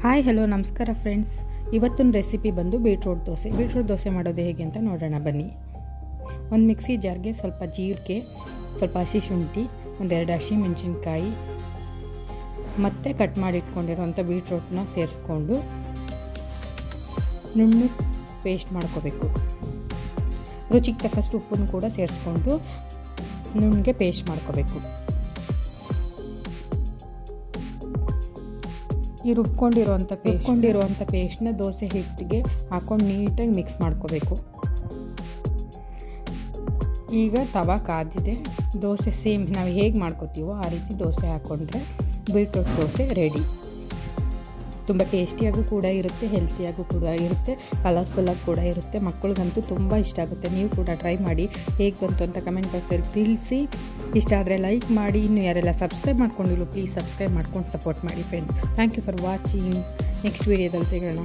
Hi hello ನಮಸ್ಕಾರ friends. ಇವತ್ತಿನ recipe ಬಂದು ಬೀಟ್ರೂಟ್ ದೋಸೆ ಮಾಡೋದು ಹೇಗೆ ಅಂತ ನೋಡೋಣ ಬನ್ನಿ. ಒಂದು ಮಿಕ್ಸಿ ಜಾರ್ಗೆ ಸ್ವಲ್ಪ ಜೀರಿಗೆ, ಸ್ವಲ್ಪ ಹಸಿ ಶುಂಠಿ, ಒಂದೆರಡು ಹಸಿಮೆಣಸಿನ್ಕಾಯಿ ಮತ್ತು ಕಟ್ ಮಾಡಿ ಇಟ್ಕೊಂಡಿರೋಂಥ ಬೀಟ್ರೂಟ್ನ ಸೇರಿಸ್ಕೊಂಡು ನುಣ್ಣಗೆ ಪೇಸ್ಟ್ ಮಾಡ್ಕೋಬೇಕು. ರುಚಿಗೆ ತಕ್ಕಷ್ಟು ಉಪ್ಪನ್ನು ಕೂಡ ಸೇರಿಸ್ಕೊಂಡು ನುಣ್ಣಗೆ ಪೇಸ್ಟ್ ಮಾಡ್ಕೋಬೇಕು. ಈ ರುಬ್ಕೊಂಡಿರೋಂಥ ಪೇಸ್ಟ್ನ ದೋಸೆ ಹಿಟ್ಟಿಗೆ ಹಾಕ್ಕೊಂಡು ನೀಟಾಗಿ ಮಿಕ್ಸ್ ಮಾಡ್ಕೋಬೇಕು. ಈಗ ತವಾ ಕಾದಿದೆ. ದೋಸೆ ಸೇಮ್ ನಾವು ಹೇಗೆ ಮಾಡ್ಕೋತೀವೋ ಆ ರೀತಿ ದೋಸೆ ಹಾಕ್ಕೊಂಡ್ರೆ ಬೀಟ್ರೂಟ್ ದೋಸೆ ರೆಡಿ. ತುಂಬ ಟೇಸ್ಟಿಯಾಗೂ ಕೂಡ ಇರುತ್ತೆ, ಹೆಲ್ತಿಯಾಗೂ ಕೂಡ ಇರುತ್ತೆ, ಕಲರ್ಫುಲ್ಲಾಗಿ ಕೂಡ ಇರುತ್ತೆ. ಮಕ್ಕಳಿಗಂತೂ ತುಂಬ ಇಷ್ಟ ಆಗುತ್ತೆ. ನೀವು ಕೂಡ ಟ್ರೈ ಮಾಡಿ. ಹೇಗೆ ಬಂತು ಅಂತ ಕಮೆಂಟ್ ಬಾಕ್ಸಲ್ಲಿ ತಿಳಿಸಿ. ಇಷ್ಟ ಆದರೆ ಲೈಕ್ ಮಾಡಿ. ಇನ್ನು ಯಾರೆಲ್ಲ ಸಬ್ಸ್ಕ್ರೈಬ್ ಮಾಡ್ಕೊಂಡಿಲ್ಲ ಪ್ಲೀಸ್ ಸಬ್ಸ್ಕ್ರೈಬ್ ಮಾಡ್ಕೊಂಡು ಸಪೋರ್ಟ್ ಮಾಡಿ friends. Thank you for watching. Next ವೀಡಿಯೋದಲ್ಲಿ ಸಿಗೋಣ.